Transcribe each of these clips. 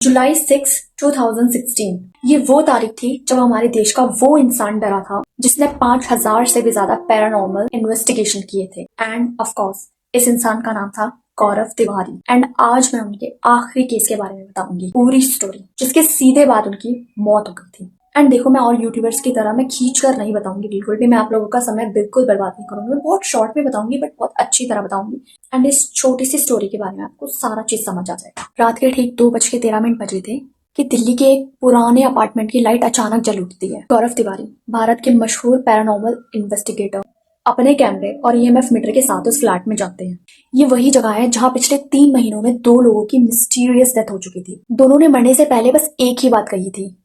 जुलाई 6, 2016 ये वो तारीख थी जब हमारे देश का वो इंसान डरा था जिसने 5000 से भी ज्यादा पैरानॉर्मल इन्वेस्टिगेशन किए थे। एंड ऑफ कोर्स इस इंसान का नाम था गौरव तिवारी। एंड आज मैं उनके आखिरी केस के बारे में बताऊंगी पूरी स्टोरी, जिसके सीधे बाद उनकी मौत हो गई थी। एंड देखो, मैं और यूट्यूबर्स की तरह मैं खींच कर नहीं बताऊंगी, बिल्कुल भी मैं आप लोगों का समय बिल्कुल बर्बाद नहीं करूंगी। मैं बहुत शॉर्ट में बताऊंगी बट बहुत अच्छी तरह बताऊंगी। एंड इस छोटी सी स्टोरी के बारे में आपको सारा चीज समझ आ जाएगा। रात के ठीक 2:13 बजे थे कि दिल्ली के एक पुराने अपार्टमेंट की लाइट अचानक जल उठती है। गौरव तिवारी, भारत के मशहूर पैरानॉर्मल इन्वेस्टिगेटर, अपने कैमरे और ईएमएफ मीटर के साथ उस फ्लैट में जाते हैं। ये वही जगह है जहाँ पिछले 3 महीनों में 2 लोगों की मिस्टीरियस डेथ हो चुकी थी। दोनों ने मरने से पहले बस एक ही बात कही थी,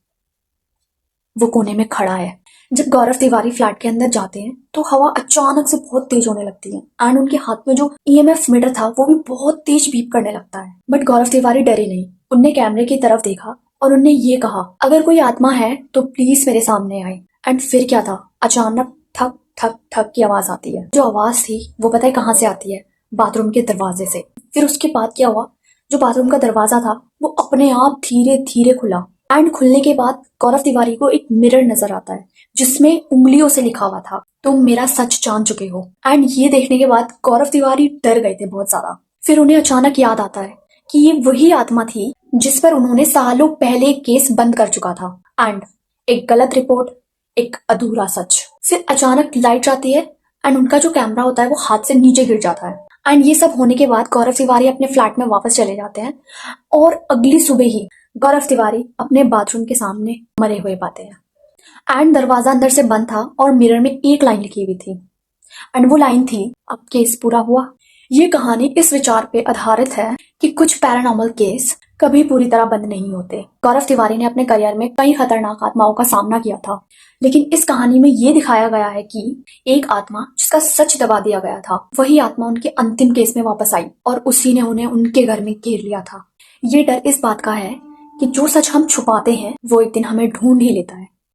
वो कोने में खड़ा है। जब गौरव तिवारी फ्लैट के अंदर जाते हैं तो हवा अचानक से बहुत तेज होने लगती है एंड उनके हाथ में जो ईएमएफ मीटर था वो भी बहुत तेज बीप करने लगता है। बट गौरव तिवारी डरे नहीं। उनने कैमरे की तरफ देखा और उनने ये कहा, अगर कोई आत्मा है तो प्लीज मेरे सामने आए। एंड फिर क्या था, अचानक ठक ठक ठक की आवाज आती है। जो आवाज थी वो पता है कहाँ से आती है? बाथरूम के दरवाजे से। फिर उसके बाद क्या हुआ, जो बाथरूम का दरवाजा था वो अपने आप धीरे धीरे खुला। एंड खुलने के बाद गौरव तिवारी को एक मिरर नजर आता है जिसमें उंगलियों से लिखा हुआ था, तुम मेरा सच जान चुके हो। एंड ये देखने के बाद गौरव तिवारी डर गए थे बहुत ज्यादा। फिर उन्हें अचानक याद आता है कि ये वही आत्मा थी जिस पर उन्होंने सालों पहले केस बंद कर चुका था। एंड एक गलत रिपोर्ट, एक अधूरा सच। फिर अचानक लाइट जाती है एंड उनका जो कैमरा होता है वो हाथ से नीचे गिर जाता है। एंड ये सब होने के बाद गौरव तिवारी अपने फ्लैट में वापस चले जाते हैं और अगली सुबह ही गौरव तिवारी अपने बाथरूम के सामने मरे हुए पाते हैं। एंड दरवाजा अंदर से बंद था और मिरर में एक लाइन लिखी हुई थी एंड वो लाइन थी, अब केस पूरा हुआ। ये कहानी इस विचार पे आधारित है कि कुछ पैरानॉर्मल केस कभी पूरी तरह बंद नहीं होते। गौरव तिवारी ने अपने करियर में कई खतरनाक आत्माओं का सामना किया था, लेकिन इस कहानी में ये दिखाया गया है कि एक आत्मा जिसका सच दबा दिया गया था, वही आत्मा उनके अंतिम केस में वापस आई और उसी ने उन्हें उनके घर में घेर लिया था। ये डर इस बात का है कि जो सच हम छुपाते हैं वो एक दिन हमें ढूंढ ही लेता है।